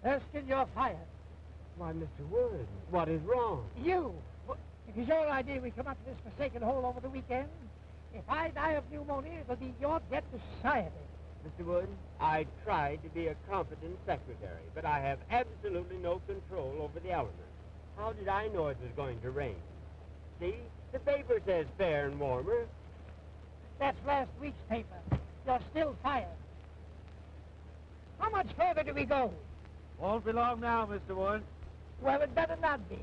Erskine, you're fired. Why, Mr. Wood, what is wrong? You! It is your idea we come up to this forsaken hole over the weekend? If I die of pneumonia, it'll be your debt to society. Mr. Wood, I tried to be a competent secretary, but I have absolutely no control over the elements. How did I know it was going to rain? See, the paper says fair and warmer. That's last week's paper. You're still fired. How much further do we go? Won't be long now, Mr. Wood. Well, it better not be.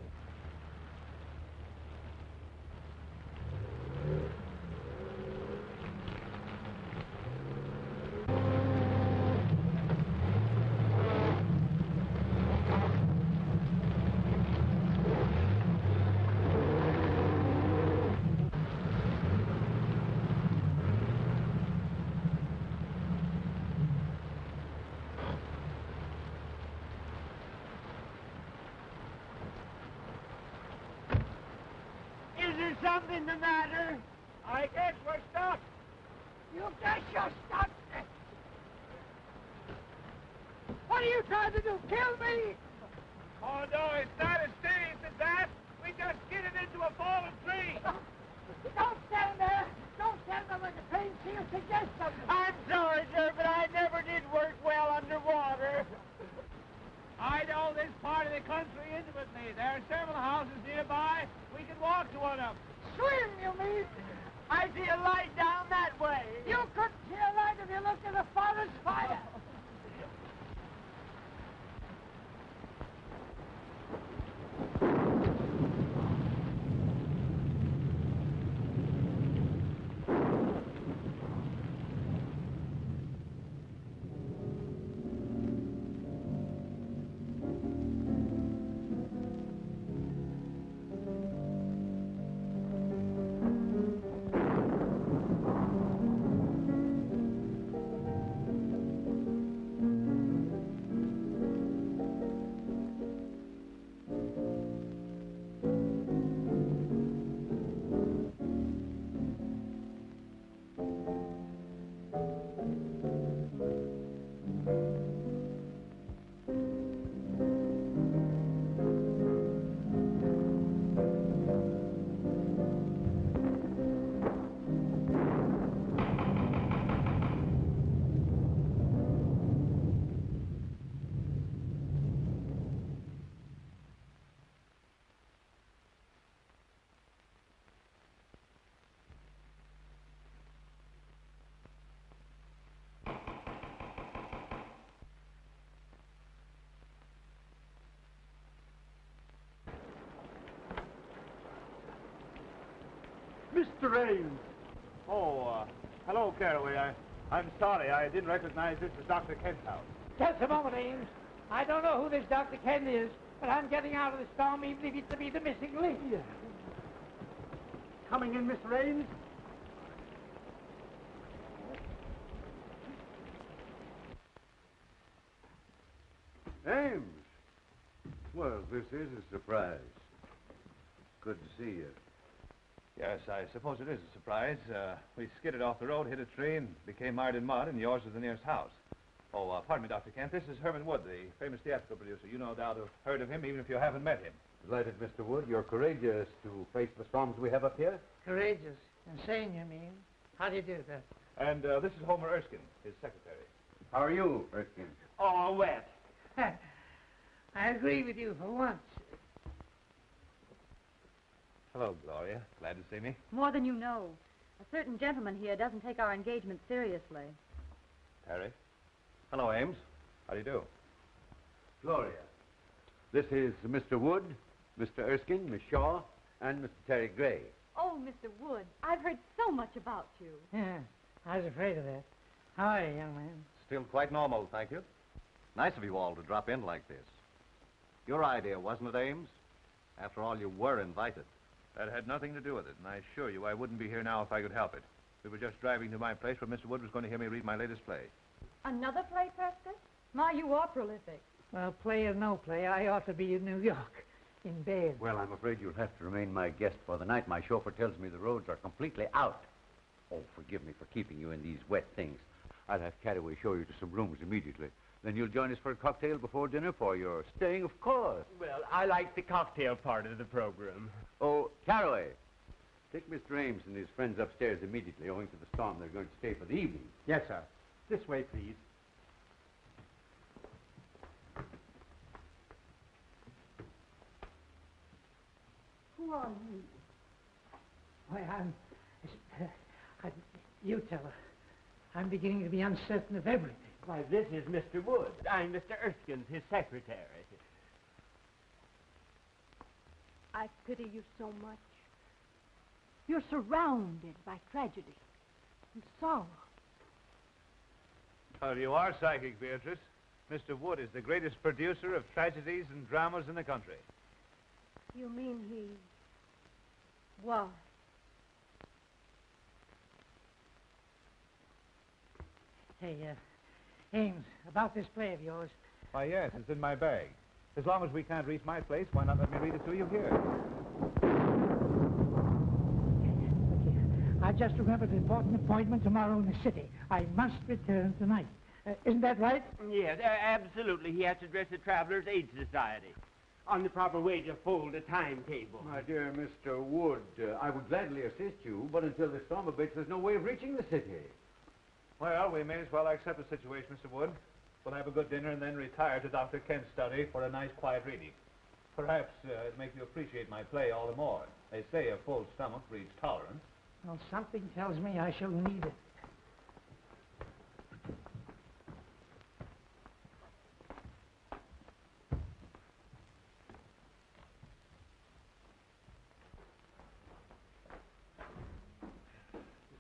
Something the matter? I guess we're stuck. You guess you're stuck. What are you trying to do? Kill me? Oh, no, it's not as serious as that. We just skidded into a fallen tree. Don't stand there. Don't stand there like a trained seal. Suggest something. I'm sorry, sir, but I never did work well underwater. I know this part of the country intimately. There are several houses nearby. We can walk to one of them. Swim, you mean? I see a light down that way. You couldn't see a light if you looked at a forest fire. Mr. Ames. Oh, hello, Caraway. I'm sorry. I didn't recognize this as Dr. Kent's house. Just a moment, Ames. I don't know who this Dr. Kent is, but I'm getting out of the storm even if it's to be the missing link. Coming in, Mr. Ames? Ames! Well, this is a surprise. Good to see you. Yes, I suppose it is a surprise. We skidded off the road, hit a tree, and became mired in mud, and yours was the nearest house. Oh, pardon me, Dr. Kent. This is Herman Wood, the famous theatrical producer. You no doubt have heard of him, even if you haven't met him. Delighted, Mr. Wood. You're courageous to face the storms we have up here. Courageous. Insane, you mean? How do you do that? And this is Homer Erskine, his secretary. How are you, Erskine? All wet. I agree with you for once. Hello, Gloria. Glad to see me. More than you know. A certain gentleman here doesn't take our engagement seriously. Harry. Hello, Ames. How do you do? Gloria. This is Mr. Wood, Mr. Erskine, Miss Shaw, and Mr. Terry Gray. Oh, Mr. Wood, I've heard so much about you. Yeah, I was afraid of that. How are you, young man? Still quite normal, thank you. Nice of you all to drop in like this. Your idea, wasn't it, Ames? After all, you were invited. That had nothing to do with it, and I assure you I wouldn't be here now if I could help it. We were just driving to my place where Mr. Wood was going to hear me read my latest play. Another play, Preston? My, you are prolific. Well, play or no play, I ought to be in New York, in bed. Well, I'm afraid you'll have to remain my guest for the night. My chauffeur tells me the roads are completely out. Oh, forgive me for keeping you in these wet things. I'll have Caraway show you to some rooms immediately. Then you'll join us for a cocktail before dinner for your staying, of course. Well, I like the cocktail part of the program. Oh, Caraway, take Mr. Ames and his friends upstairs immediately. Owing to the storm, they're going to stay for the evening. Yes, sir. This way, please. Who are you? Why, you tell her. I'm beginning to be uncertain of everything. Why, this is Mr. Wood. I'm Mr. Erskine, his secretary. I pity you so much. You're surrounded by tragedy and sorrow. Oh, you are psychic, Beatrice. Mr. Wood is the greatest producer of tragedies and dramas in the country. You mean he was? Hey, Ames, about this play of yours. Why, yes, it's in my bag. As long as we can't reach my place, why not let me read it to you here? Look here. I just remembered an important appointment tomorrow in the city. I must return tonight. Isn't that right? Yes, absolutely. He has to address the Travelers' Aid Society on the proper way to fold a timetable. My dear Mr. Wood, I would gladly assist you, but until the storm abates, there's no way of reaching the city. Well, we may as well accept the situation, Mr. Wood. We'll have a good dinner and then retire to Dr. Kent's study for a nice, quiet reading. Perhaps it'll make you appreciate my play all the more. They say a full stomach breeds tolerance. Well, something tells me I shall need it.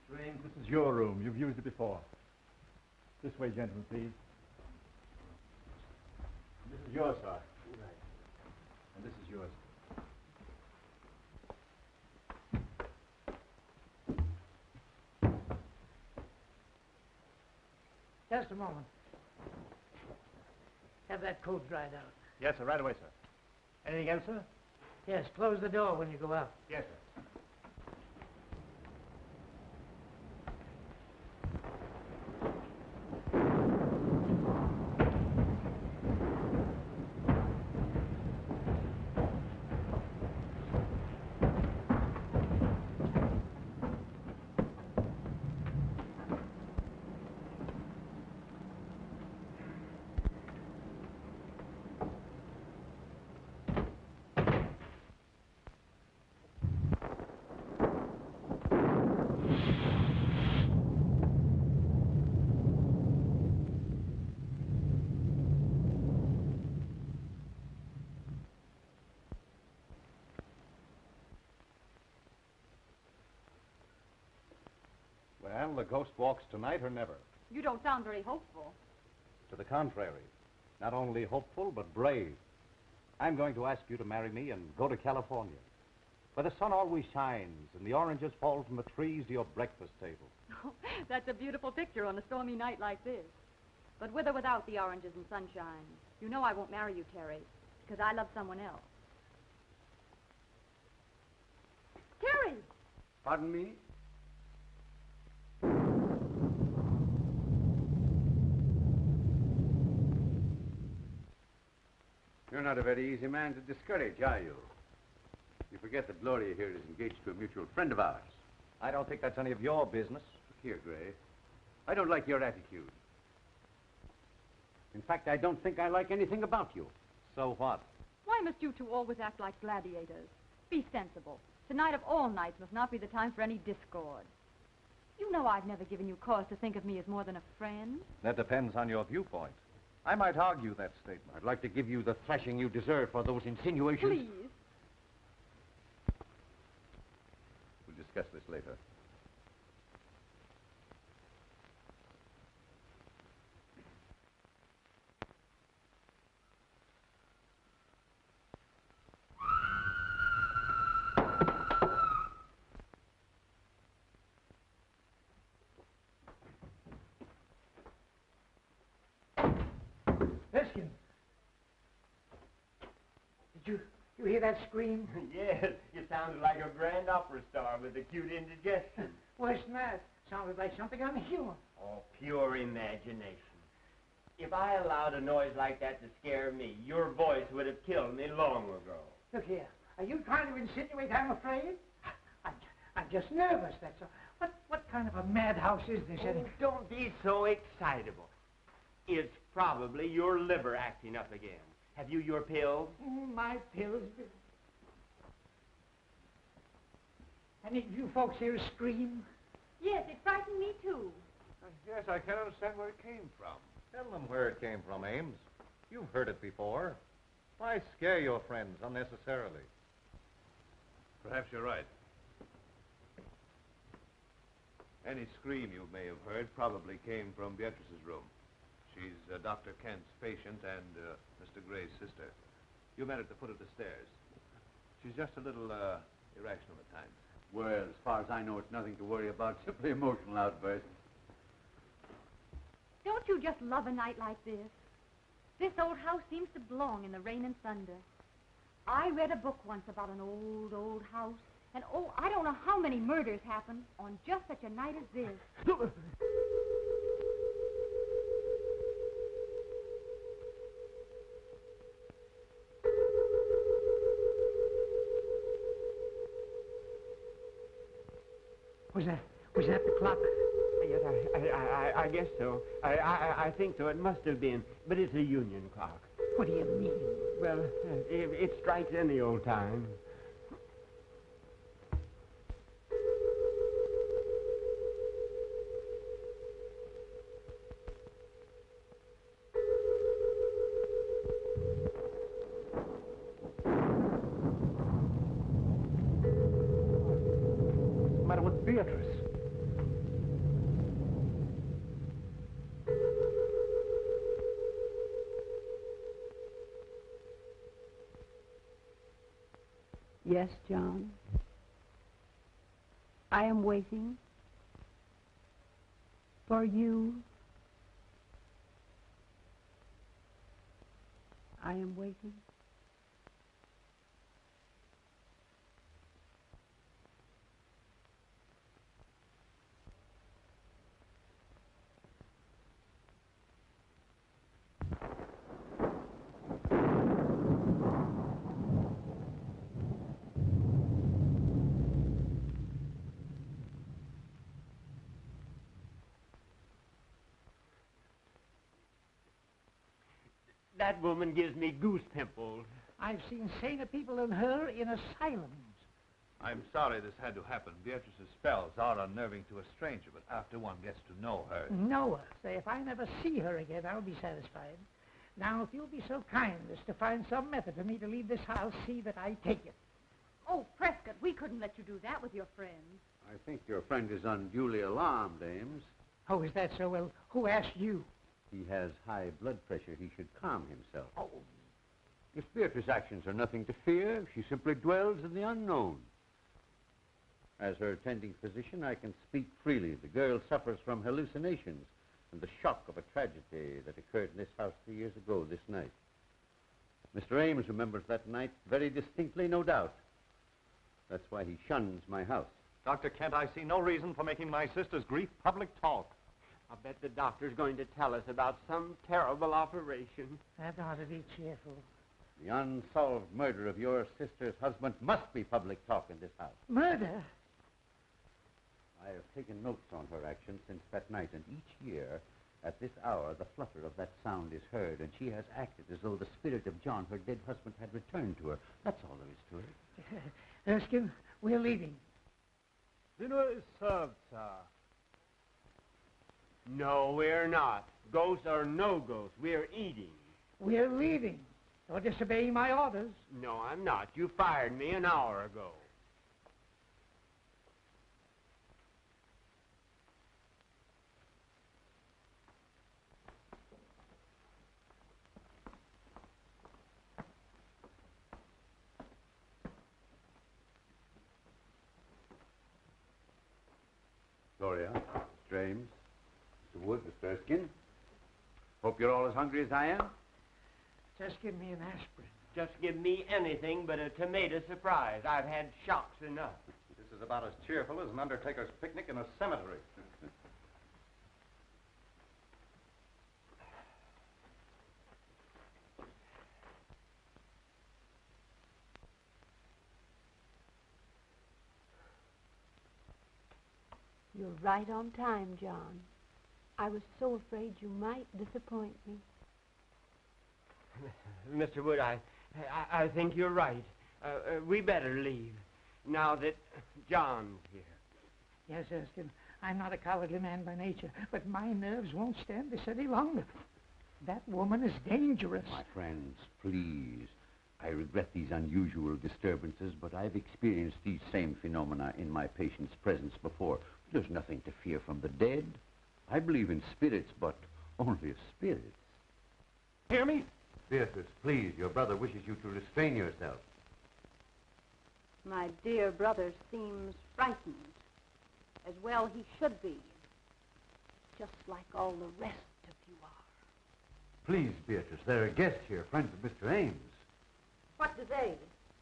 Mr. Ames, this is your room. You've used it before. This way, gentlemen, please. This is yours, sir. Right. And this is yours. Just a moment. Have that coat dried out. Yes, sir. Right away, sir. Anything else, sir? Yes, close the door when you go out. Yes, sir. Well, the ghost walks tonight or never. You don't sound very hopeful. To the contrary. Not only hopeful, but brave. I'm going to ask you to marry me and go to California, where the sun always shines and the oranges fall from the trees to your breakfast table. That's a beautiful picture on a stormy night like this. But with or without the oranges and sunshine, you know I won't marry you, Terry, because I love someone else. Terry! Pardon me? You're not a very easy man to discourage, are you? You forget that Gloria here is engaged to a mutual friend of ours. I don't think that's any of your business. Here, Gray. I don't like your attitude. In fact, I don't think I like anything about you. So what? Why must you two always act like gladiators? Be sensible. Tonight of all nights must not be the time for any discord. You know I've never given you cause to think of me as more than a friend. That depends on your viewpoint. I might argue that statement. I'd like to give you the thrashing you deserve for those insinuations. Please. We'll discuss this later. Erskine. Did you hear that scream? Yes, you sounded like a grand opera star with acute indigestion. Worse than that. Sounded like something unhuman. Oh, pure imagination. If I allowed a noise like that to scare me, your voice would have killed me long ago. Look here. Are you trying to insinuate I'm afraid? I'm just nervous, that's all. What kind of a madhouse is this, Oh, anyway? don't be so excitable. It's probably your liver acting up again. Have you your pills? My pills. Any of you folks here scream? Yes, it frightened me, too. Yes, I can't understand where it came from. Tell them where it came from, Ames. You've heard it before. Why scare your friends unnecessarily? Perhaps you're right. Any scream you may have heard probably came from Beatrice's room. She's Dr. Kent's patient and Mr. Gray's sister. You met at the foot of the stairs. She's just a little irrational at times. Well, as far as I know, it's nothing to worry about. Simply emotional outbursts. Don't you just love a night like this? This old house seems to belong in the rain and thunder. I read a book once about an old, old house, and oh, I don't know how many murders happen on just such a night as this. Was that the clock? Yes, I guess so. I think so. It must have been. But it's a union clock. What do you mean? Well, it strikes any old time. What's the matter with Beatrice? Yes, John. I am waiting for you. I am waiting. That woman gives me goose pimples. I've seen saner people than her in asylums. I'm sorry this had to happen. Beatrice's spells are unnerving to a stranger, but after one gets to know her... Know her. Say, if I never see her again, I'll be satisfied. Now, if you'll be so kind as to find some method for me to leave this house, see that I take it. Oh, Prescott, we couldn't let you do that with your friends. I think your friend is unduly alarmed, Ames. Oh, is that so? Well, who asked you? He has high blood pressure. He should calm himself. Oh. If Beatrice's actions are nothing to fear, she simply dwells in the unknown. As her attending physician, I can speak freely. The girl suffers from hallucinations and the shock of a tragedy that occurred in this house 3 years ago this night. Mr. Ames remembers that night very distinctly, no doubt. That's why he shuns my house. Dr. Kent, I see no reason for making my sister's grief public talk. I'll bet the doctor's going to tell us about some terrible operation. That ought to be cheerful. The unsolved murder of your sister's husband must be public talk in this house. Murder? I have taken notes on her actions since that night, and each year, at this hour, the flutter of that sound is heard, and she has acted as though the spirit of John, her dead husband, had returned to her. That's all there is to it. Erskine, we're leaving. Dinner is served, sir. No, we're not. Ghosts or no ghosts, we're eating. We're leaving. You're disobeying my orders. No, I'm not. You fired me an hour ago. Gloria, Mr. Ames, Mr. Wood, Mr. Erskine. Hope you're all as hungry as I am. Just give me an aspirin. Just give me anything but a tomato surprise. I've had shocks enough. This is about as cheerful as an undertaker's picnic in a cemetery. You're right on time, John. I was so afraid you might disappoint me. Mr. Wood, I think you're right. We better leave, now that John's here. Yes, Erskine, I'm not a cowardly man by nature, but my nerves won't stand this any longer. That woman is dangerous. My friends, please. I regret these unusual disturbances, but I've experienced these same phenomena in my patient's presence before. There's nothing to fear from the dead. I believe in spirits, but only spirits. Hear me? Beatrice, please, your brother wishes you to restrain yourself. My dear brother seems frightened. As well he should be. Just like all the rest of you are. Please, Beatrice, there are guests here, friends of Mr. Ames. What do they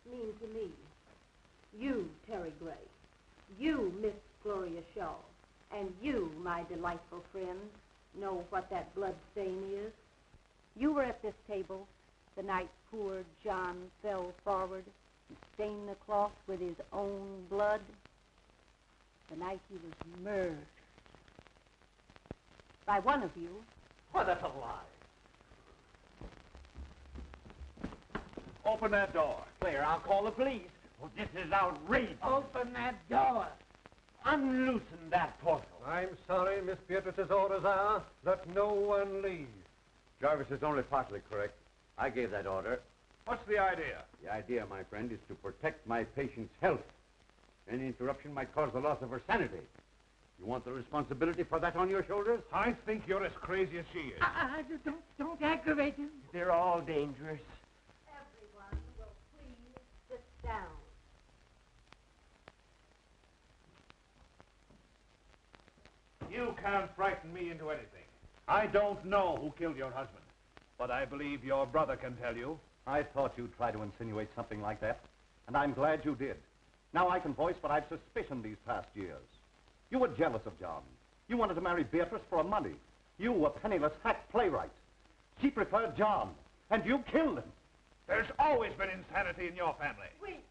mean to me? You, Terry Gray. You, Miss Gloria Shaw. And you, my delightful friends, know what that blood stain is. You were at this table the night poor John fell forward and stained the cloth with his own blood. The night he was murdered. By one of you. Why, that's a lie. Open that door. Claire, I'll call the police. Oh, this is outrageous. Open that door. Unloosen that portal. I'm sorry, Miss Beatrice's orders are that no one leave. Jarvis is only partly correct. I gave that order. What's the idea? The idea, my friend, is to protect my patient's health. Any interruption might cause the loss of her sanity. You want the responsibility for that on your shoulders? I think you're as crazy as she is. Don't aggravate him. They're all dangerous. Everyone will please sit down. You can't frighten me into anything. I don't know who killed your husband, but I believe your brother can tell you. I thought you'd try to insinuate something like that, and I'm glad you did. Now I can voice what I've suspicioned these past years. You were jealous of John. You wanted to marry Beatrice for money. You, a penniless hack playwright. She preferred John, and you killed him. There's always been insanity in your family. Wait.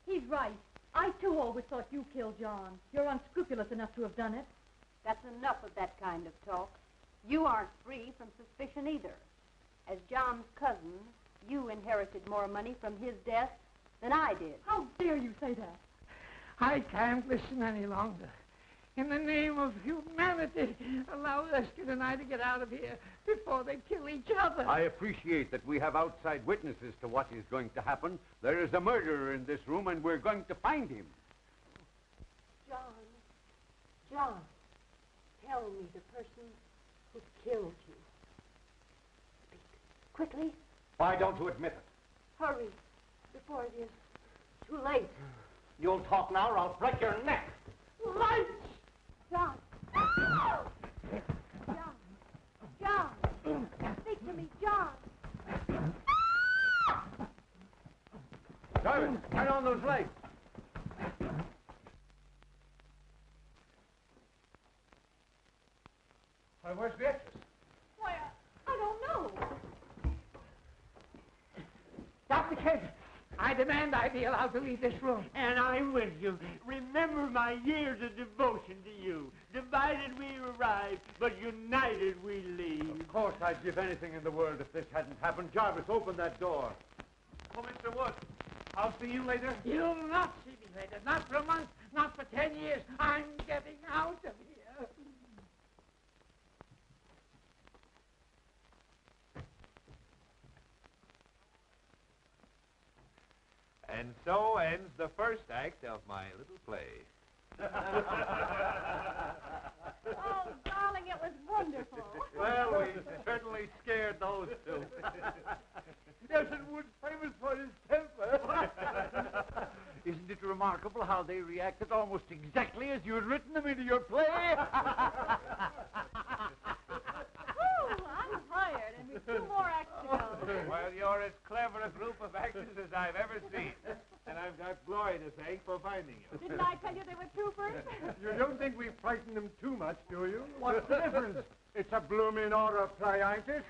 He's right. I, too, always thought you killed John. You're unscrupulous enough to have done it. That's enough of that kind of talk. You aren't free from suspicion either. As John's cousin, you inherited more money from his death than I did. How dare you say that? I can't listen any longer. In the name of humanity, allow Erskine and I to get out of here before they kill each other. I appreciate that we have outside witnesses to what is going to happen. There is a murderer in this room, and we're going to find him. John, tell me the person who killed you. Speak quickly. Why don't you admit it? Hurry, before it is too late. You'll talk now or I'll break your neck. Lights! John! John! Speak to me, John! Jarvis, turn on those lights. Why, where's Beatrice? Why, I don't know. Dr. Kent, I demand I be allowed to leave this room. And I'm with you. Remember my years of devotion to you. Divided we arrive, but united we leave. Of course, I'd give anything in the world if this hadn't happened. Jarvis, open that door. Oh, Mr. Wood, I'll see you later. You'll not see me later. Not for a month, not for 10 years. I'm getting out of here. And so ends the first act of my little play. Oh, darling, it was wonderful. Well, we certainly scared those two. Nelson Wood's famous for his temper. Isn't it remarkable how they reacted almost exactly as you had written them into your play? Oh, I'm tired, and we've 2 more acts to go. Well, you're as clever a group of actors as I've ever seen. And I've got Gloria to thank for finding you. Didn't I tell you they were troopers? You don't think we frightened them too much, do you? What's the difference? It's a blooming horror play, ain't it?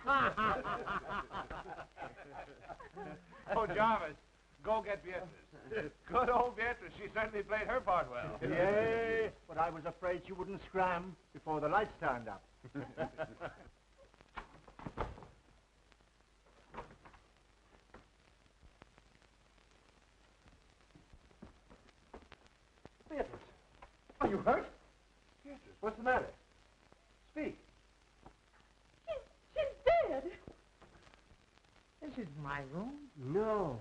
Oh, Jarvis, go get Beatrice. Good old Beatrice. She certainly played her part well. Yay, but I was afraid she wouldn't scram before the lights turned up. Beatrice, are you hurt? Beatrice, what's the matter? Speak. She's dead. This isn't my room. No.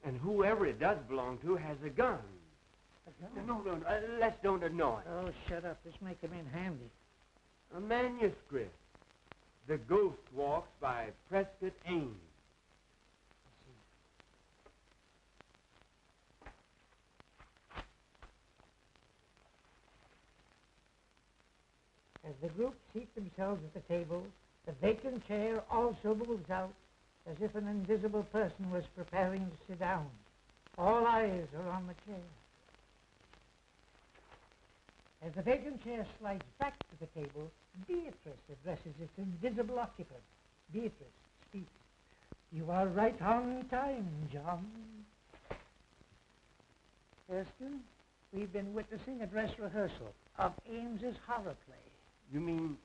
And whoever it does belong to has a gun. A gun? No, let's don't annoy. Oh, shut up. This may come in handy. A manuscript. The Ghost Walks by Prescott Ames. As the group seat themselves at the table, the vacant chair also moves out as if an invisible person was preparing to sit down. All eyes are on the chair. As the vacant chair slides back to the table, Beatrice addresses its invisible occupant. Beatrice speaks. You are right on time, John. Erskine, we've been witnessing a dress rehearsal of Ames's horror play. You mean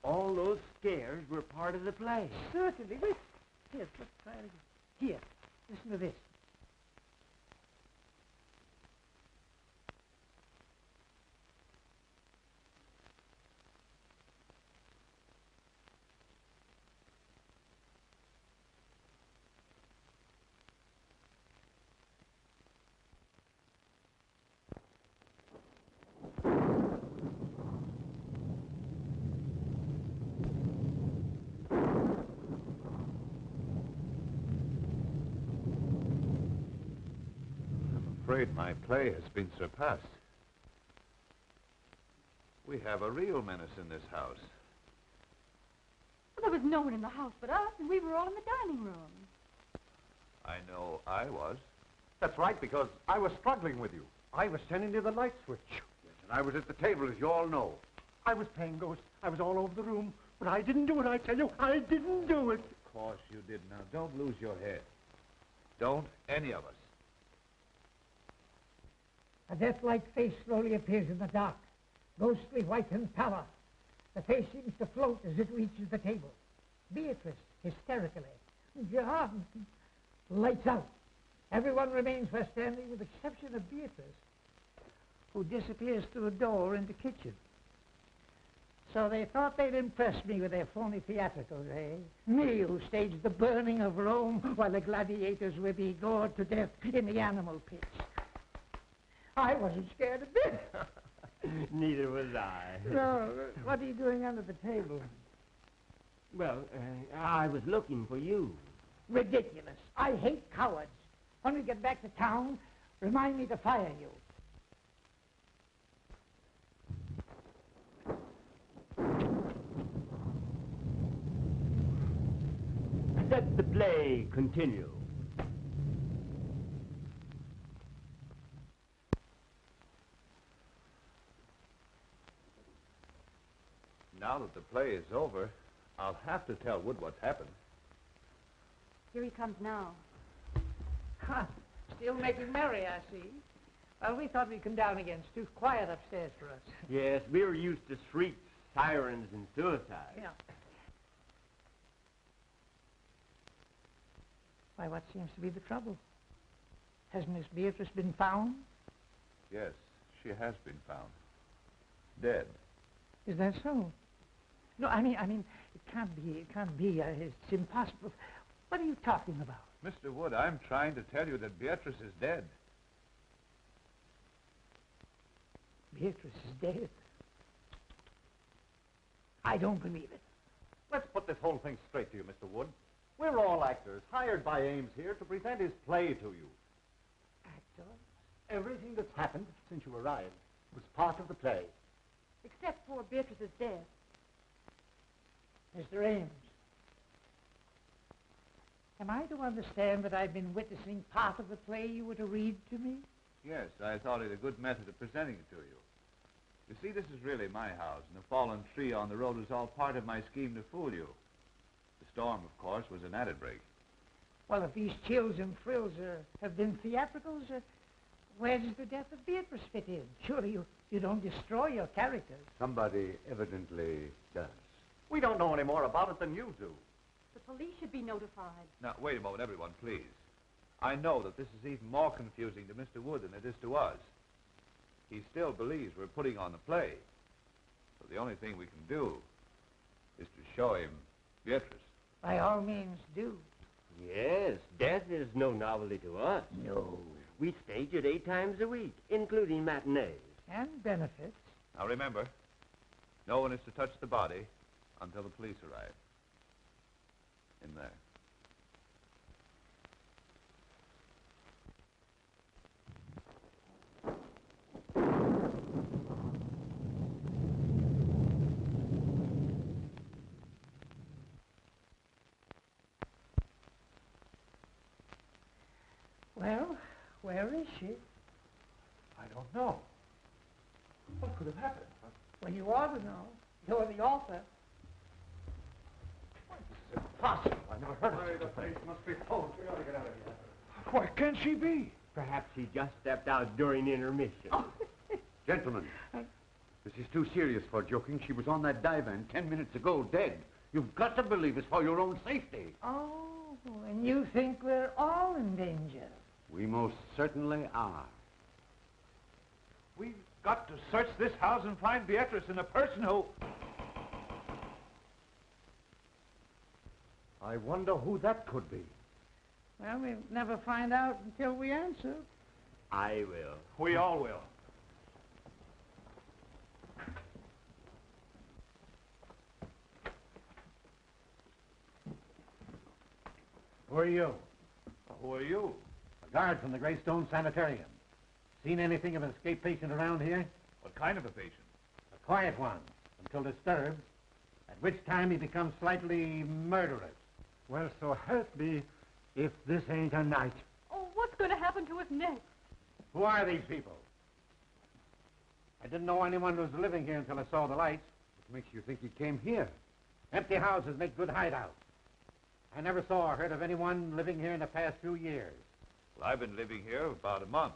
all those scares were part of the play? Certainly. Wait. Here, let's try it again. Here, listen to this. I'm afraid my play has been surpassed. We have a real menace in this house. Well, there was no one in the house but us, and we were all in the dining room. I know I was. That's right, because I was struggling with you. I was sending you the light switch. Yes, and I was at the table, as you all know. I was playing ghost. I was all over the room. But I didn't do it, I tell you. I didn't do it. Of course you did. Now, don't lose your head. Don't any of us. A death-like face slowly appears in the dark, ghostly white and pallor. The face seems to float as it reaches the table. Beatrice, hysterically. John! Lights out. Everyone remains where standing with the exception of Beatrice, who disappears through a door in the kitchen. So they thought they'd impress me with their phony theatricals, eh? Me, who staged the burning of Rome while the gladiators were being gored to death in the animal pits. I wasn't scared a bit. Neither was I. No, what are you doing under the table? Well, I was looking for you. Ridiculous. I hate cowards. When we get back to town, remind me to fire you. Let the play continue. Now that the play is over, I'll have to tell Wood what's happened. Here he comes now. Ha! Still making merry, I see. Well, we thought we'd come down again. It's too quiet upstairs for us. Yes, we were used to shrieks, sirens, and suicide. Yeah. Why, what seems to be the trouble? Has Miss Beatrice been found? Yes, she has been found. Dead. Is that so? No, I mean, it can't be. It's impossible. What are you talking about? Mr. Wood, I'm trying to tell you that Beatrice is dead. Beatrice is dead. I don't believe it. Let's put this whole thing straight to you, Mr. Wood. We're all actors, hired by Ames here to present his play to you. Actor? Everything that's happened since you arrived was part of the play. Except poor Beatrice's death. Mr. Ames, am I to understand that I've been witnessing part of the play you were to read to me? Yes, I thought it a good method of presenting it to you. You see, this is really my house, and the fallen tree on the road was all part of my scheme to fool you. The storm, of course, was an added break. Well, if these chills and frills have been theatricals, where does the death of Beatrice fit in? Surely you don't destroy your characters. Somebody evidently does. We don't know any more about it than you do. The police should be notified. Now, wait a moment, everyone, please. I know that this is even more confusing to Mr. Wood than it is to us. He still believes we're putting on the play. So the only thing we can do is to show him Beatrice. By all means, do. Yes, death is no novelty to us. No. We stage it 8 times a week, including matinees. And benefits. Now, remember, no one is to touch the body until the police arrive. In there. Well, where is she? I don't know. What could have happened? Well, you ought to know. You're the author. It's impossible. I never heard of such a thing. Must be full. We ought to get out of here. Why can't she be? Perhaps he just stepped out during intermission. Gentlemen, this is too serious for joking. She was on that divan 10 minutes ago, dead. You've got to believe it's for your own safety. Oh, and you think we're all in danger? We most certainly are. We've got to search this house and find Beatrice and the person who... I wonder who that could be. Well, we'll never find out until we answer. I will. We all will. Who are you? Who are you? A guard from the Greystone Sanitarium. Seen anything of an escaped patient around here? What kind of a patient? A quiet one, until disturbed, at which time he becomes slightly murderous. Well, so help me if this ain't a night. Oh, what's going to happen to us next? Who are these people? I didn't know anyone was living here until I saw the lights. What makes you think he came here? Empty houses make good hideouts. I never saw or heard of anyone living here in the past few years. Well, I've been living here about a month.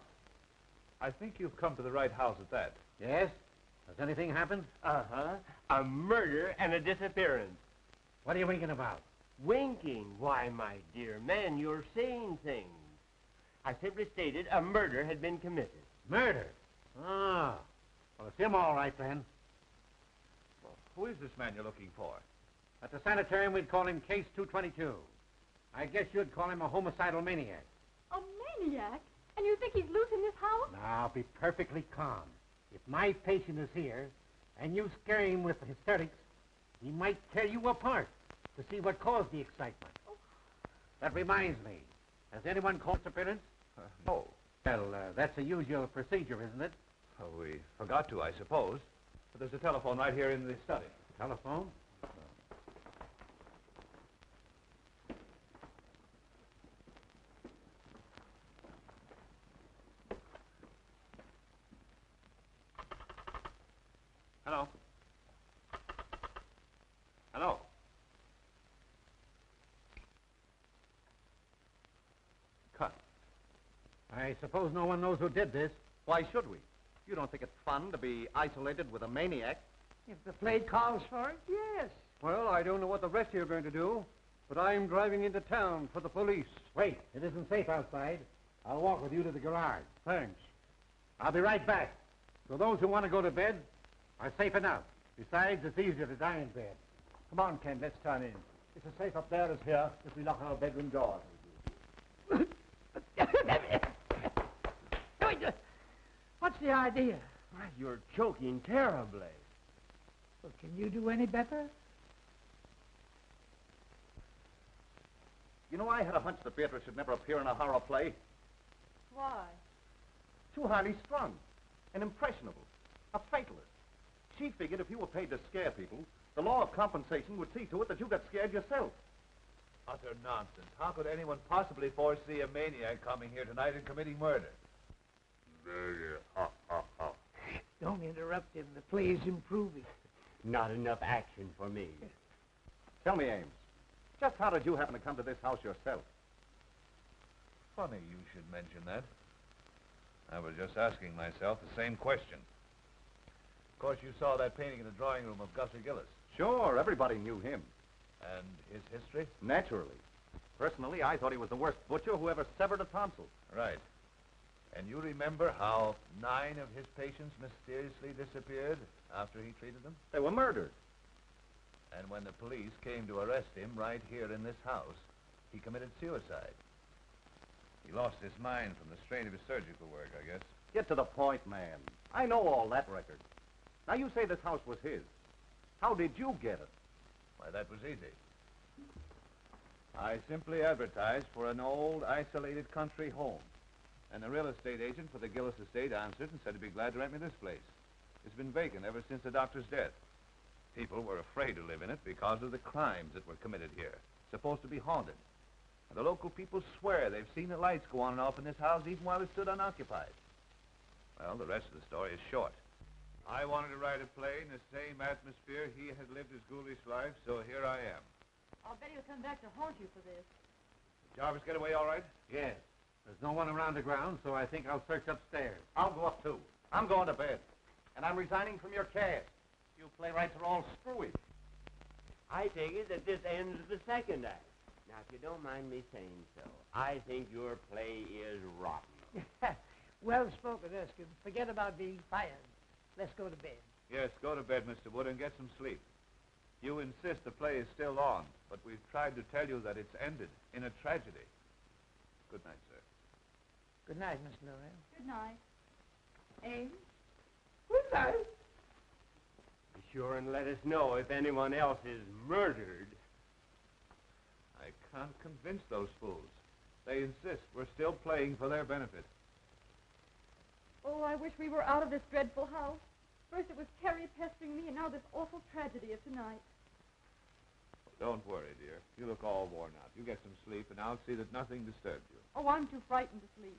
I think you've come to the right house at that. Yes? Has anything happened? Uh-huh. A murder and a disappearance. What are you winking about? Winking? Why, my dear man, you're saying things. I simply stated a murder had been committed. Murder? Ah. Well, it's him all right, then. Well, who is this man you're looking for? At the sanitarium, we'd call him Case 222. I guess you'd call him a homicidal maniac. A maniac? And you think he's loose in this house? Now, be perfectly calm. If my patient is here, and you scare him with hysterics, he might tear you apart to see what caused the excitement. Oh. That reminds me. Has anyone called appearance? No. Well, that's a usual procedure, isn't it? Oh, we forgot to, I suppose. But there's a telephone right here in the study. Telephone? Hello? Hello? Cut. I suppose no one knows who did this. Why should we? You don't think it's fun to be isolated with a maniac? If the play calls for it, yes. Well, I don't know what the rest of you are going to do, but I'm driving into town for the police. Wait, it isn't safe outside. I'll walk with you to the garage. Thanks. I'll be right back. So those who want to go to bed are safe enough. Besides, it's easier to die in bed. Come on, Ken, let's turn in. It's as safe up there as here if we lock our bedroom doors. What's the idea? Why, you're choking terribly. Well, can you do any better? You know, I had a hunch that Beatrice should never appear in a horror play. Why? Too highly strung and impressionable. A fatalist. She figured if you were paid to scare people, the law of compensation would see to it that you got scared yourself. Utter nonsense. How could anyone possibly foresee a maniac coming here tonight and committing murder? Don't interrupt him. The play's improving. Not enough action for me. Tell me, Ames, just how did you happen to come to this house yourself? funny you should mention that. I was just asking myself the same question. Of course, you saw that painting in the drawing room of Gussie Gillis. Sure, everybody knew him. And his history? Naturally. Personally, I thought he was the worst butcher who ever severed a tonsil. Right. And you remember how 9 of his patients mysteriously disappeared after he treated them? They were murdered. And when the police came to arrest him right here in this house, he committed suicide. He lost his mind from the strain of his surgical work, I guess. Get to the point, man. I know all that record. Now, you say this house was his. How did you get it? Why, that was easy. I simply advertised for an old, isolated country home. And the real estate agent for the Gillis estate answered and said he'd be glad to rent me this place. It's been vacant ever since the doctor's death. People were afraid to live in it because of the crimes that were committed here. It's supposed to be haunted. And the local people swear they've seen the lights go on and off in this house even while it stood unoccupied. Well, the rest of the story is short. I wanted to write a play in the same atmosphere he had lived his ghoulish life, so here I am. I'll bet he'll come back to haunt you for this. Did Jarvis get away all right? Yes. There's no one around the ground, so I think I'll search upstairs. I'll go up, too. I'm going to bed. And I'm resigning from your cast. You playwrights are all screwy. I take it that this ends the second act. Now, if you don't mind me saying so, I think your play is rotten. Well spoken, Erskine. Forget about being fired. Let's go to bed. Yes, go to bed, Mr. Wood, and get some sleep. You insist the play is still on, but we've tried to tell you that it's ended in a tragedy. Good night, sir. Good night, Miss L'Oreal. Good night. Ames? Good night. Be sure and let us know if anyone else is murdered. I can't convince those fools. They insist we're still playing for their benefit. Oh, I wish we were out of this dreadful house. First it was Terry pestering me, and now this awful tragedy of tonight. Don't worry, dear. You look all worn out. You get some sleep, and I'll see that nothing disturbs you. Oh, I'm too frightened to sleep.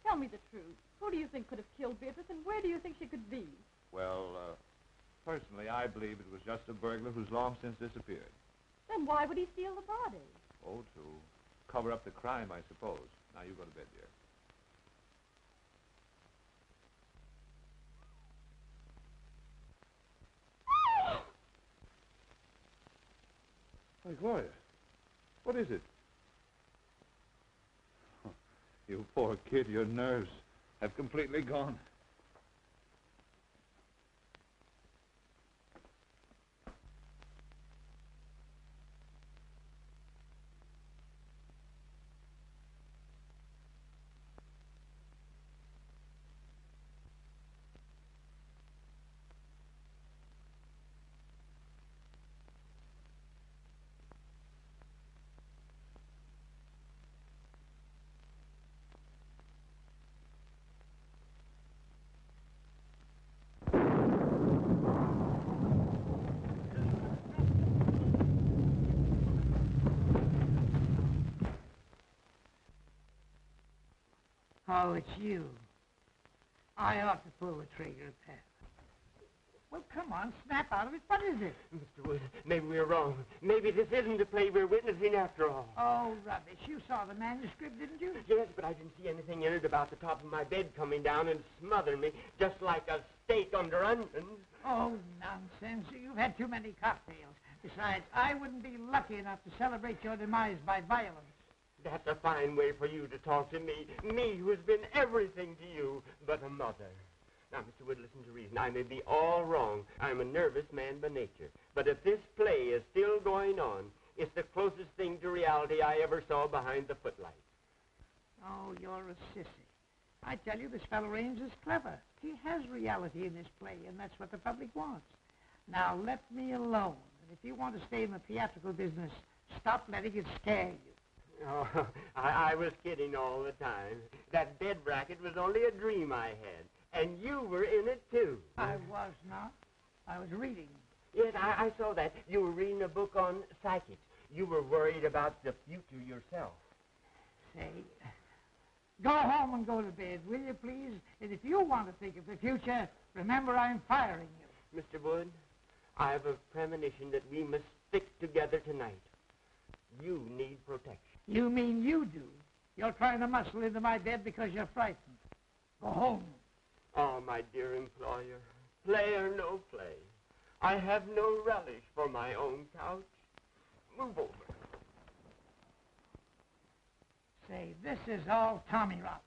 Tell me the truth. Who do you think could have killed Beatrice, and where do you think she could be? Well, personally, I believe it was just a burglar who's long since disappeared. Then why would he steal the body? Oh, to cover up the crime, I suppose. Now, you go to bed, dear. Why, Gloria, what is it? Oh, you poor kid, your nerves have completely gone. Oh, it's you. I ought to pull the trigger at that. Well, come on, snap out of it. What is it? Mr. Wood, maybe we're wrong. Maybe this isn't the play we're witnessing after all. Oh, rubbish. You saw the manuscript, didn't you? Yes, but I didn't see anything in it about the top of my bed coming down and smothering me just like a steak under onions. Oh, nonsense. You've had too many cocktails. Besides, I wouldn't be lucky enough to celebrate your demise by violence. That's a fine way for you to talk to me. Me, who's been everything to you but a mother. Now, Mr. Wood, listen to reason. I may be all wrong. I'm a nervous man by nature. But if this play is still going on, it's the closest thing to reality I ever saw behind the footlights. Oh, you're a sissy. I tell you, this fellow Raines is clever. He has reality in this play, and that's what the public wants. Now, let me alone. And if you want to stay in the theatrical business, stop letting it scare you. Oh, I was kidding all the time. That bed bracket was only a dream I had. And you were in it, too. I was not. I was reading. Yes, I saw that. You were reading a book on psychics. You were worried about the future yourself. Say, go home and go to bed, will you, please? And if you want to think of the future, remember I'm firing you. Mr. Wood, I have a premonition that we must stick together tonight. You need protection. You mean you do? You're trying to muscle into my bed because you're frightened. Go home. Oh, my dear employer, play or no play, I have no relish for my own couch. Move over. Say, this is all Tommy rot.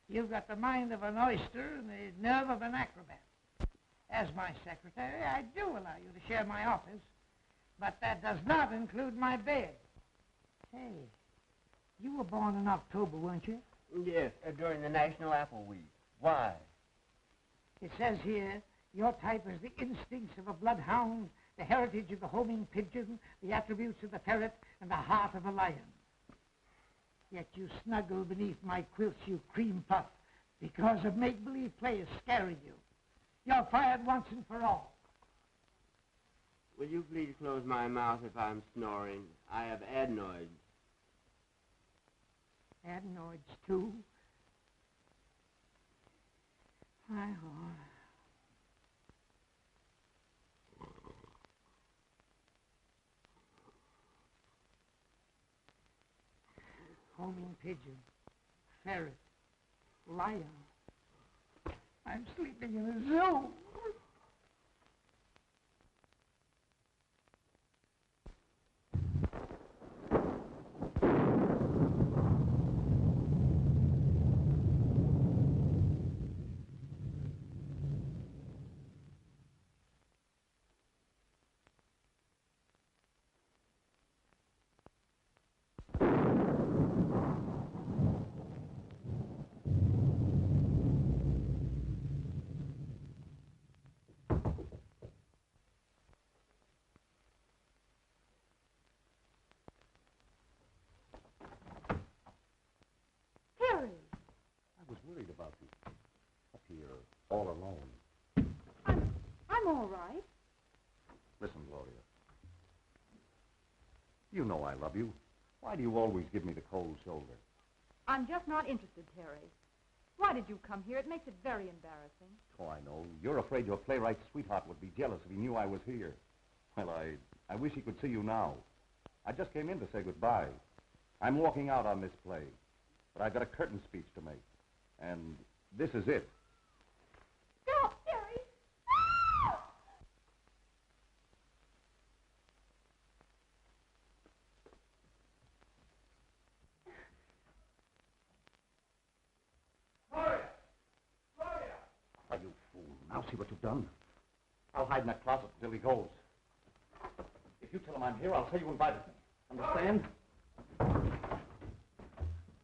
You've got the mind of an oyster and the nerve of an acrobat. As my secretary, I do allow you to share my office, but that does not include my bed. Say, you were born in October, weren't you? Yes, during the National Apple Week. Why? It says here, your type is the instincts of a bloodhound, the heritage of the homing pigeon, the attributes of the ferret, and the heart of a lion. Yet you snuggle beneath my quilts, you cream puff, because a make-believe play is scaring you. You're fired once and for all. Will you please close my mouth if I'm snoring? I have adenoids. Adenoids, too? My Lord. Homing pigeon, ferret, lion. I'm sleeping in a zoo. Terry! I was worried about you. Up here, all alone. I'm all right. Listen, Gloria. You know I love you. Why do you always give me the cold shoulder? I'm just not interested, Terry. Why did you come here? It makes it very embarrassing. Oh, I know. You're afraid your playwright sweetheart would be jealous if he knew I was here. Well, I wish he could see you now. I just came in to say goodbye. I'm walking out on this play, but I've got a curtain speech to make. And this is it. Stop, Terry! Gloria! Gloria! Oh, you fool. Now see what you've done. I'll hide in that closet until he goes. If you tell him I'm here, I'll say you invited me. Understand?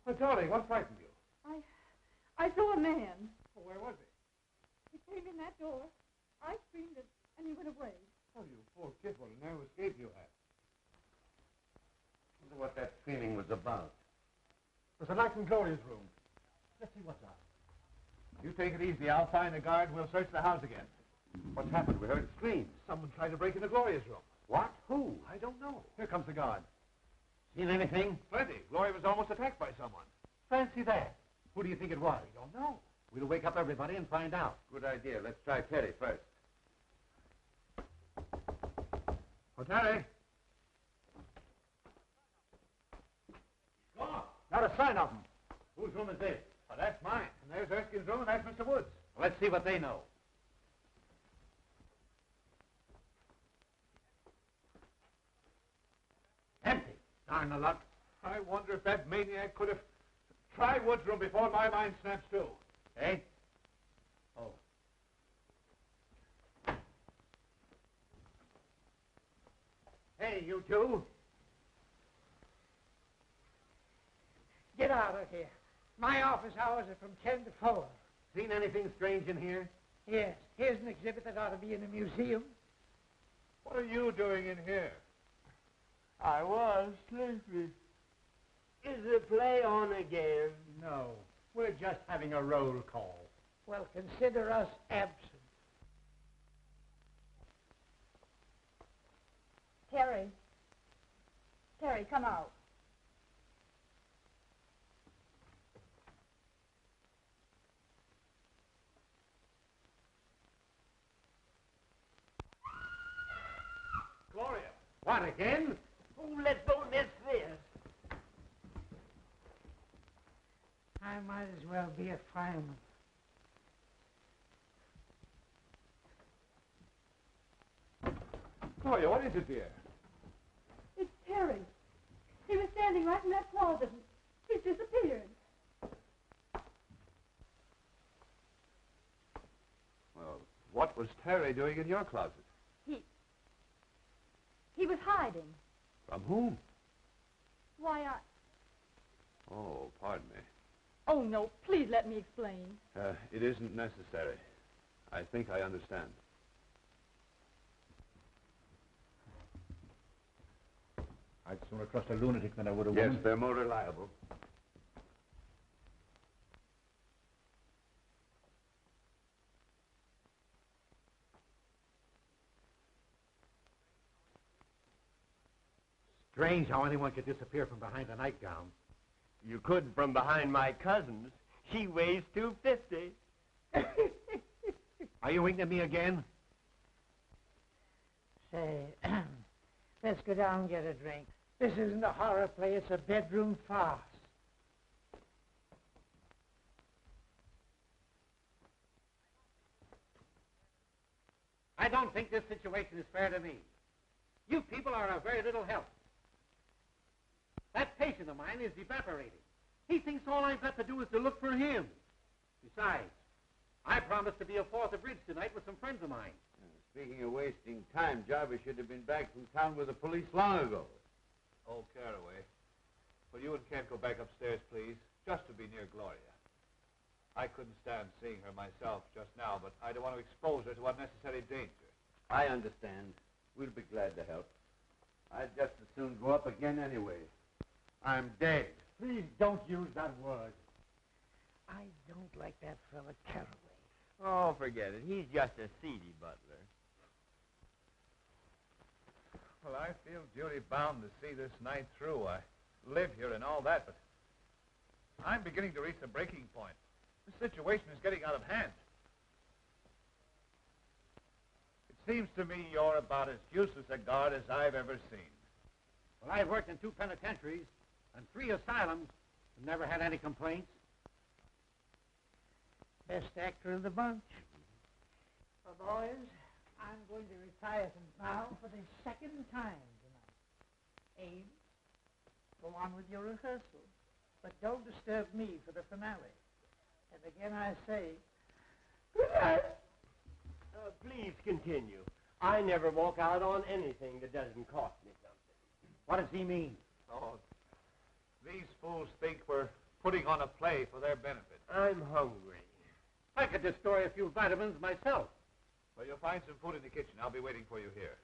Oh, darling, what frightened you? I saw a man. Oh, where was he? He came in that door. I screamed and he went away. Oh, you poor kid, what a narrow escape you had. Wonder what that feeling was about. There's a light in Gloria's room. Let's see what's on. You take it easy. I'll find a guard and we'll search the house again. What's happened? We heard screams. Someone tried to break into Gloria's room. What? Who? I don't know. Here comes the guard. Seen anything? Plenty. Gloria was almost attacked by someone. Fancy that. Who do you think it was? We don't know. We'll wake up everybody and find out. Good idea. Let's try Terry first. Oh, Terry. Gone. Not a sign of them. Whose room is this? Oh, that's mine. And there's Erskine's room, and that's Mr. Wood's. Well, let's see what they know. Empty. Darn the luck. I wonder if that maniac could have tried Wood's room before my mind snaps to. Eh? Oh. Hey, you two. Get out of here. My office hours are from 10 to 4. Seen anything strange in here? Yes, here's an exhibit that ought to be in a museum. What are you doing in here? I was sleepy. Is the play on again? No. We're just having a roll call. Well, consider us absent. Terry. Terry, come out. Gloria. What, again? Oh, let's don't miss this. I might as well be a fireman. Gloria, what is it, dear? It's Terry. He was standing right in that closet. He's disappeared. Well, what was Terry doing in your closet? He was hiding. From whom? Why, Oh, pardon me. Oh, no, please let me explain. It isn't necessary. I think I understand. I'd sooner trust a lunatic than I would a Yes, woman. they're more reliable. Strange how anyone could disappear from behind a nightgown. You couldn't from behind my cousin's. She weighs 250. Are you winking at me again? Say, let's go down and get a drink. This isn't a horror play, it's a bedroom farce. I don't think this situation is fair to me. You people are of very little help. That patient of mine is evaporating. He thinks all I've got to do is to look for him. Besides, I promised to be a fourth of bridge tonight with some friends of mine. Speaking of wasting time, Jarvis should have been back from town with the police long ago. Oh, Caraway. Will you and Kent go back upstairs, please? Just to be near Gloria. I couldn't stand seeing her myself just now, but I don't want to expose her to unnecessary danger. I understand. We'll be glad to help. I'd just as soon go up again anyway. I'm dead. Please don't use that word. I don't like that fella Caraway. Oh, forget it. He's just a seedy butler. Well, I feel duty-bound to see this night through. I live here and all that, but I'm beginning to reach a breaking point. The situation is getting out of hand. It seems to me you're about as useless a guard as I've ever seen. Well, I've worked in 2 penitentiaries and 3 asylums and never had any complaints. Best actor of the bunch. Well, boys, I'm going to retire from now for the second time tonight. Abe, go on with your rehearsal, but don't disturb me for the finale. And again I say, good night. Please continue. I never walk out on anything that doesn't cost me something. What does he mean? Oh, these fools think we're putting on a play for their benefit. I'm hungry. I could destroy a few vitamins myself. Well, you'll find some food in the kitchen. I'll be waiting for you here.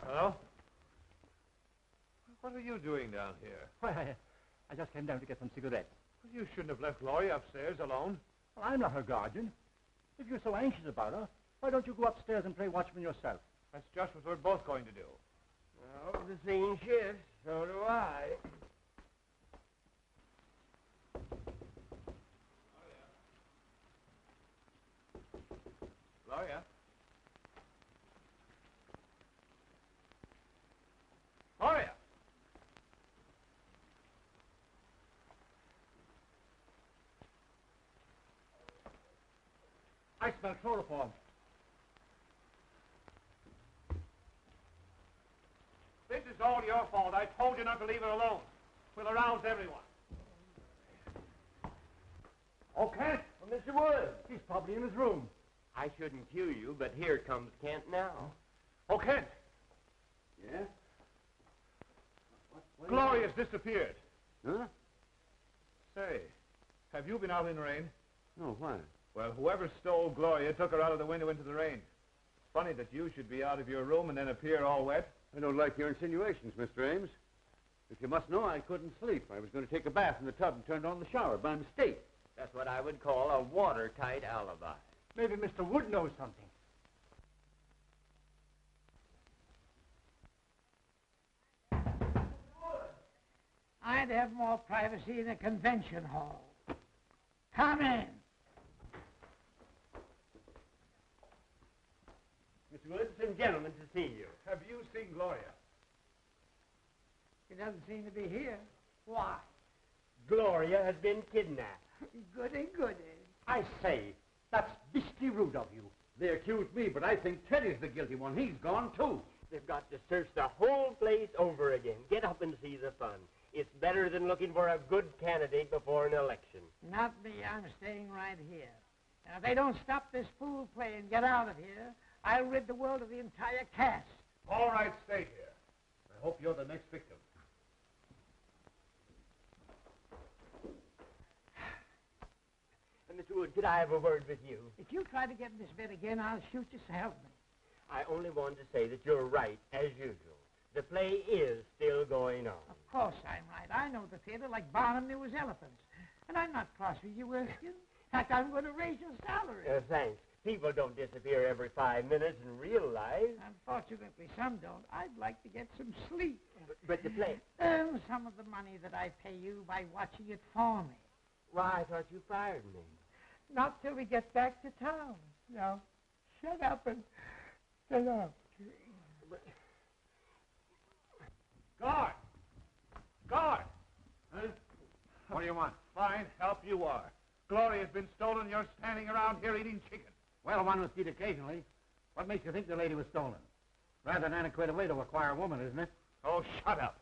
Hello? What are you doing down here? Why, I just came down to get some cigarettes. Well, you shouldn't have left Gloria upstairs alone. Well, I'm not her guardian. If you're so anxious about her, why don't you go upstairs and play watchman yourself? That's just what we're both going to do. Well, the scene shifts. So do I. Gloria? I smell chloroform. This is all your fault. I told you not to leave her alone. We'll arouse everyone. Oh, Kent? Well, Mr. Wood. He's probably in his room. I shouldn't cue you, but here comes Kent now. Oh, Kent. Yeah? Gloria's disappeared. Huh? Say, have you been out in the rain? No, why? Well, whoever stole Gloria took her out of the window into the rain. Funny that you should be out of your room and then appear all wet. I don't like your insinuations, Mr. Ames. If you must know, I couldn't sleep. I was going to take a bath in the tub and turned on the shower by mistake. That's what I would call a watertight alibi. Maybe Mr. Wood knows something. I'd have more privacy in a convention hall. Come in. Mr. Wood, some gentlemen to see you. Have you seen Gloria? He doesn't seem to be here. Why? Gloria has been kidnapped. Goody, goody. I say, that's beastly rude of you. They accuse me, but I think Teddy's the guilty one. He's gone, too. They've got to search the whole place over again. Get up and see the fun. It's better than looking for a good candidate before an election. Not me. I'm staying right here. Now, if they don't stop this fool play and get out of here, I'll rid the world of the entire cast. All right, stay here. I hope you're the next victim. Mr. Wood, could I have a word with you? If you try to get in this bed again, I'll shoot you, so help me. I only wanted to say that you're right, as usual. The play is still going on. Of course I'm right. I know the theater like Barnum knew his elephants. And I'm not cross with you, Erskine. In fact, I'm going to raise your salary. Thanks. People don't disappear every 5 minutes in real life. Unfortunately, some don't. I'd like to get some sleep. But the play... Earn some of the money that I pay you by watching it for me. Why, I thought you fired me. Not till we get back to town. Now, shut up and get up. Guard! Guard! Huh? What do you want? Fine, help you are. Gloria's been stolen. You're standing around here eating chicken. Well, one must eat occasionally. What makes you think the lady was stolen? Rather an antiquated way to acquire a woman, isn't it? Oh, shut up.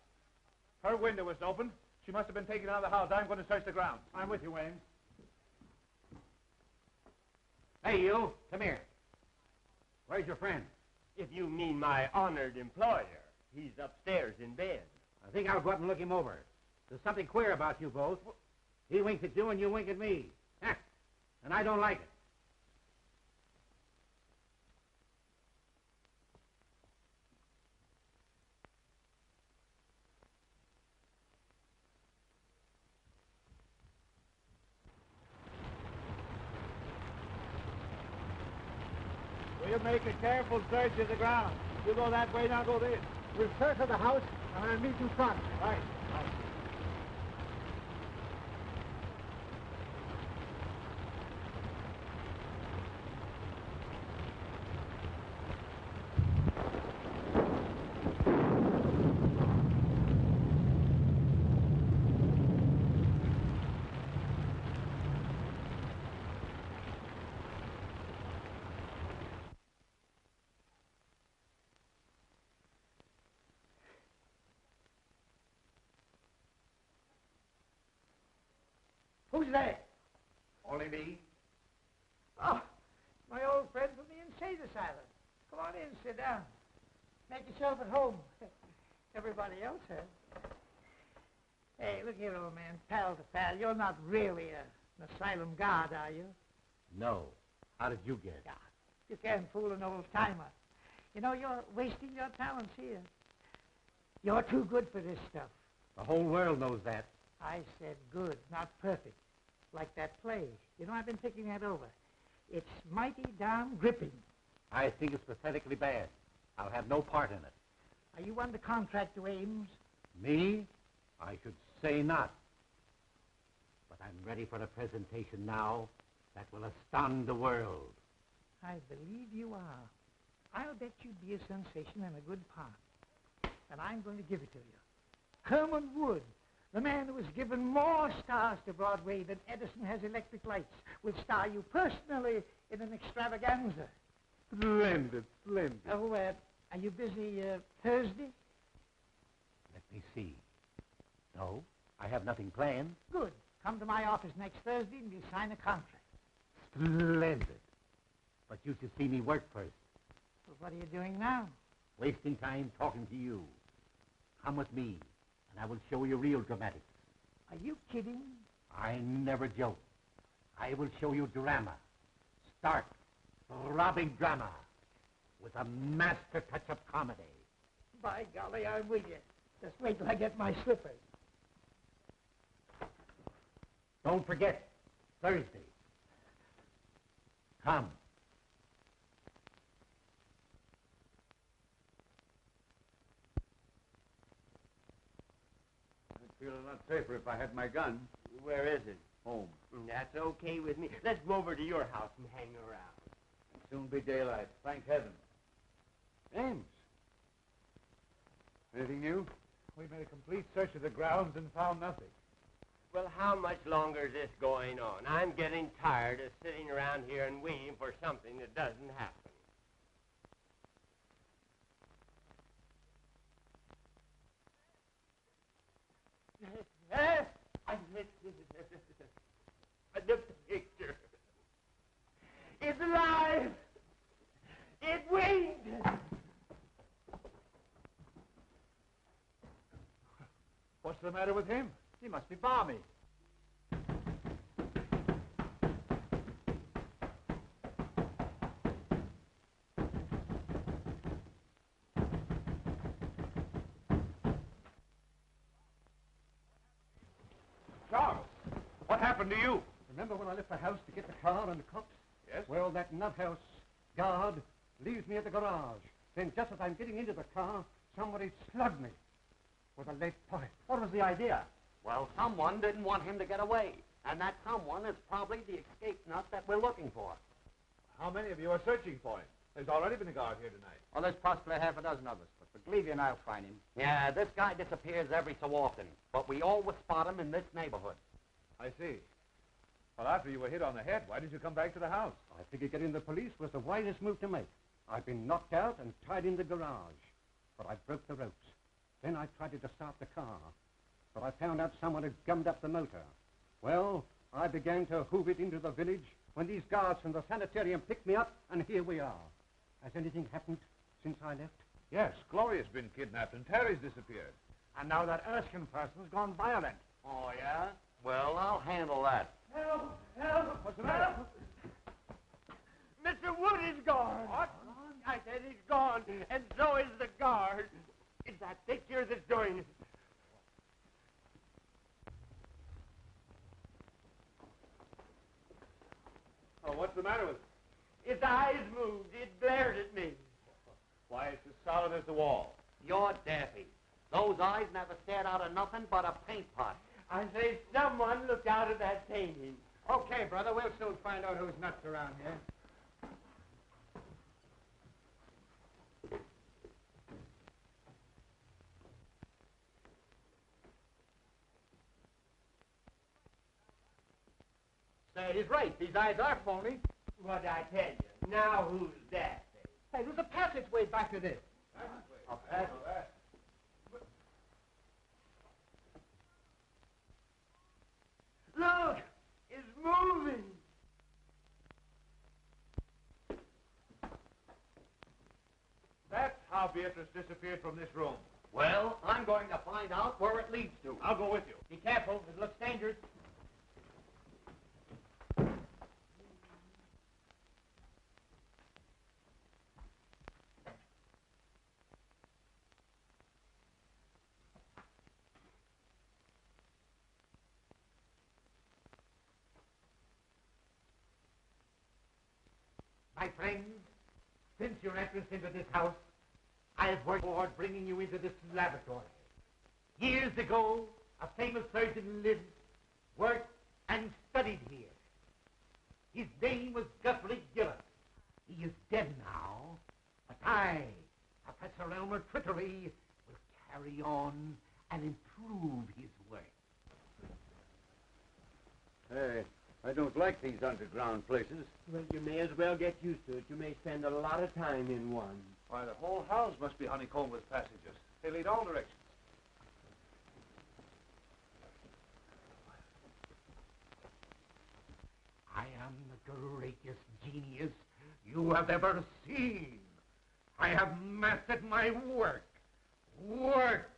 Her window was open. She must have been taken out of the house. I'm going to search the grounds. I'm with you, Ames. Hey, you. Come here. Where's your friend? If you mean my honored employer, he's upstairs in bed. I think I'll go up and look him over. There's something queer about you both. He winks at you and you wink at me. And I don't like it. We'll make a careful search of the ground. You go that way, now go this. We'll search the house and I'll meet you front. Right. Who's there? Only me. Oh, my old friend from the insane asylum. Come on in, sit down. Make yourself at home. Everybody else has. Hey, look here, old man, pal to pal. You're not really an asylum guard, are you? No. How did you get? Yeah, you can't fool an old-timer. You know, you're wasting your talents here. You're too good for this stuff. The whole world knows that. I said good, not perfect. Like that play. You know, I've been thinking that over. It's mighty darn gripping. I think it's pathetically bad. I'll have no part in it. Are you under contract to Ames? Me? I should say not. But I'm ready for a presentation now that will astound the world. I believe you are. I'll bet you'd be a sensation and a good part. And I'm going to give it to you. Herman Wood, the man who has given more stars to Broadway than Edison has electric lights, will star you personally in an extravaganza. Splendid, splendid. Oh, are you busy Thursday? Let me see. No, I have nothing planned. Good. Come to my office next Thursday and we'll sign a contract. Splendid. But you should see me work first. Well, what are you doing now? Wasting time talking to you. Come with me, and I will show you real dramatics. Are you kidding? I never joke. I will show you drama. Stark, throbbing drama, with a master touch of comedy. By golly, I'm with you. Just wait till I get my slippers. Don't forget, Thursday. Come. I'd feel a lot safer if I had my gun. Where is it? Home. That's okay with me. Let's go over to your house and hang around. Soon be daylight. Thank heaven. Ames. Anything new? We made a complete search of the grounds and found nothing. Well, how much longer is this going on? I'm getting tired of sitting around here and waiting for something that doesn't happen. The picture. It's alive. It winked. What's the matter with him? He must be balmy. Charles, what happened to you? Remember when I left the house to get the car and the cops? Yes? Well, that nuthouse guard leaves me at the garage. Then just as I'm getting into the car, somebody slugged me with a lead pipe. What was the idea? Well, someone didn't want him to get away. And that someone is probably the escape nut that we're looking for. How many of you are searching for him? There's already been a guard here tonight. Well, there's possibly half a dozen of us, but believe you and I'll find him. Yeah, this guy disappears every so often, but we always spot him in this neighborhood. I see. Well, after you were hit on the head, why did you come back to the house? I figured getting the police was the wisest move to make. I've been knocked out and tied in the garage, but I broke the ropes. Then I tried to start the car, but I found out someone had gummed up the motor. Well, I began to hoof it into the village when these guards from the sanitarium picked me up, and here we are. Has anything happened since I left? Yes, Gloria's been kidnapped and Terry's disappeared. And now that Erskine person's gone violent. Oh, yeah? Well, I'll handle that. Help! Help! What's the matter? Mr. Wood is gone. What? I said he's gone, and so is the guard. It's that picture that's doing it. Oh, what's the matter with it? Its eyes moved. It glared at me. Why, it's as solid as the wall. You're daffy. Those eyes never stared out of nothing but a paint pot. I say someone looked out of that painting. Okay, brother, we'll soon find out who's nuts around here. Say, he's right. These eyes are phony. What'd I tell you? Now who's that? Hey, there's a passageway back to this. Look! It's moving! That's how Beatrice disappeared from this room. Well, I'm going to find out where it leads to. I'll go with you. Be careful. It looks dangerous. My friends, since your entrance into this house, I have worked toward bringing you into this laboratory. Years ago, a famous surgeon lived, worked, and studied here. His name was Guthrie Gillett. He is dead now, but I, Professor Elmer Trickery, will carry on and improve his work. Hey, I don't like these underground places. Well, you may as well get used to it. You may spend a lot of time in one. Why, the whole house must be honeycombed with passages. They lead all directions. I am the greatest genius you have ever seen. I have mastered my work. Work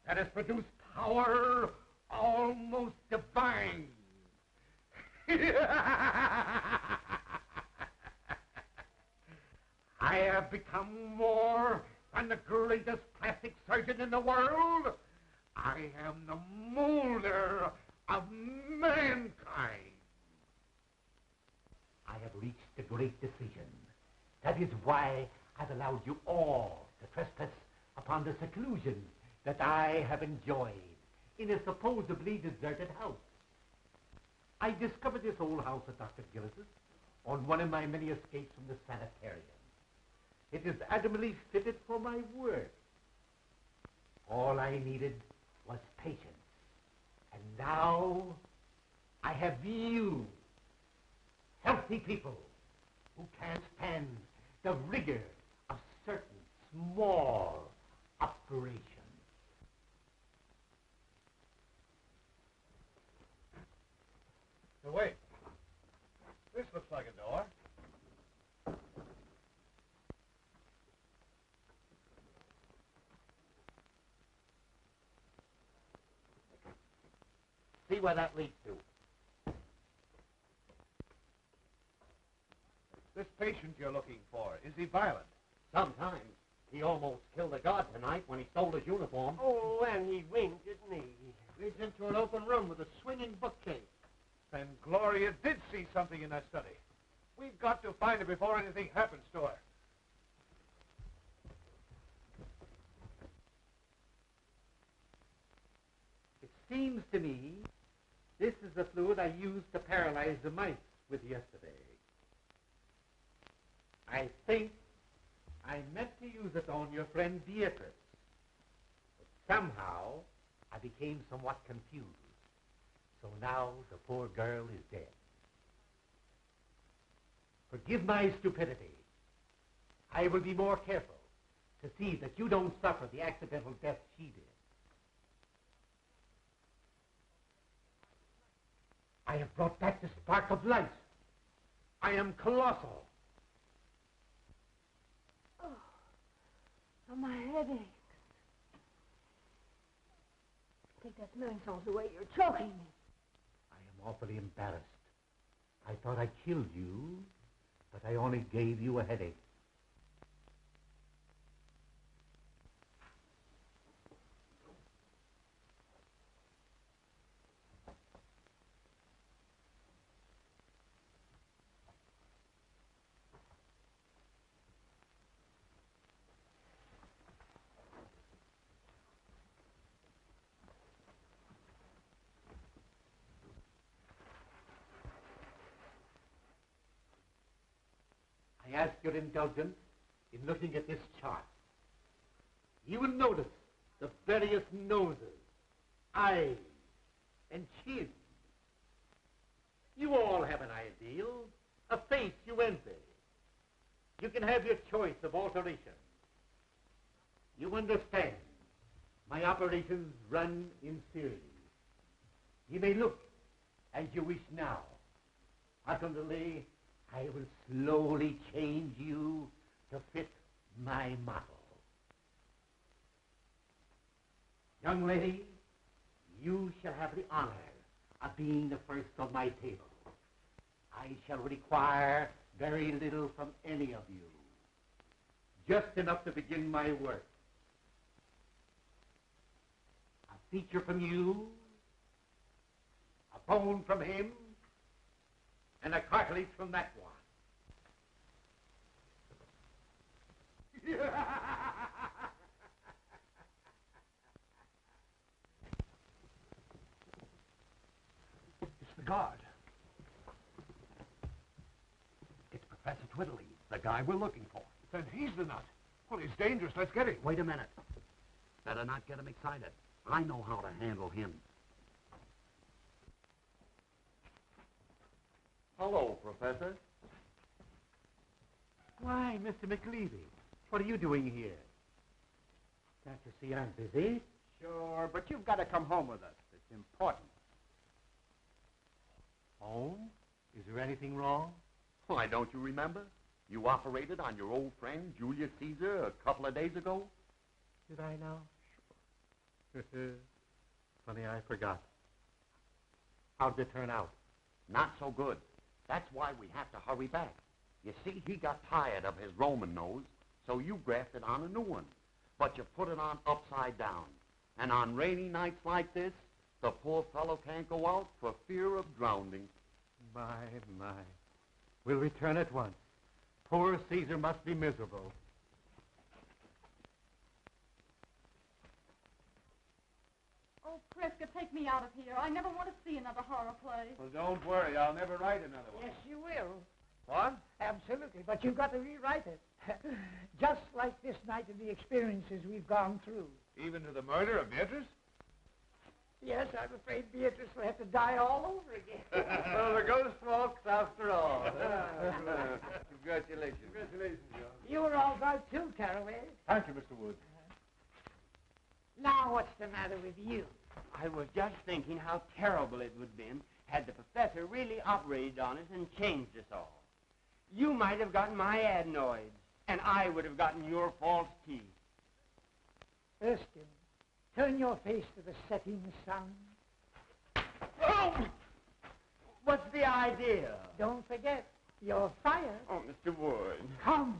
that has produced power almost divine. I have become more than the greatest plastic surgeon in the world. I am the molder of mankind. I have reached a great decision. That is why I've allowed you all to trespass upon the seclusion that I have enjoyed in a supposedly deserted house. I discovered this old house at Dr. Gillis's on one of my many escapes from the sanitarium. It is admirably fitted for my work. All I needed was patience. And now I have you, healthy people, who can't stand the rigor of certain small operations. Now, wait. This looks like a door. See where that leads to. This patient you're looking for, is he violent? Sometimes. He almost killed a guard tonight when he stole his uniform. Oh, and he winked at me. Leads into an open room with a swinging bookcase. Then Gloria did see something in that study. We've got to find her before anything happens to her. It seems to me this is the fluid I used to paralyze the mice with yesterday. I think I meant to use it on your friend Beatrice. But somehow I became somewhat confused. So now the poor girl is dead. Forgive my stupidity. I will be more careful to see that you don't suffer the accidental death she did. I have brought back the spark of light. I am colossal. Oh, my head aches. Take that smelling salts away. You're choking me. I am awfully embarrassed. I thought I killed you, but I only gave you a headache. I ask your indulgence in looking at this chart. You will notice the various noses, eyes, and chins. You all have an ideal, a face you envy. You can have your choice of alterations. You understand, my operations run in series. You may look as you wish now. Ultimately, I will slowly change you to fit my model. Young lady, you shall have the honor of being the first on my table. I shall require very little from any of you. Just enough to begin my work. A feature from you, a bone from him, and a cartilage from that one. It's the guard. It's Professor Twiddly, the guy we're looking for. Then he's the nut. Well, he's dangerous. Let's get him. Wait a minute. Better not get him excited. I know how to handle him. Hello, Professor. Why, Mr. McLeavy, what are you doing here? Can't you see I'm busy? Sure, but you've got to come home with us. It's important. Home? Is there anything wrong? Why, don't you remember? You operated on your old friend, Julius Caesar, a couple of days ago? Did I now? Sure. Funny, I forgot. How'd it turn out? Not so good. That's why we have to hurry back. You see, he got tired of his Roman nose, so you grafted on a new one. But you put it on upside down. And on rainy nights like this, the poor fellow can't go out for fear of drowning. My. We'll return at once. Poor Caesar must be miserable. Oh, Prescott, take me out of here. I never want to see another horror play. Well, don't worry. I'll never write another one. Yes, you will. What? Absolutely, but you've got to rewrite it. Just like this night and the experiences we've gone through. Even to the murder of Beatrice? Yes, I'm afraid Beatrice will have to die all over again. Well, the ghost walks after all. Congratulations. Congratulations, John. You were all right too, Caraway. Thank you, Mr. Wood. Now what's the matter with you? I was just thinking how terrible it would have been had the professor really operated on us and changed us all. You might have gotten my adenoids, and I would have gotten your false teeth. Erskine, turn your face to the setting sun. Oh! What's the idea? Don't forget, you're fired. Oh, Mr. Wood. Come,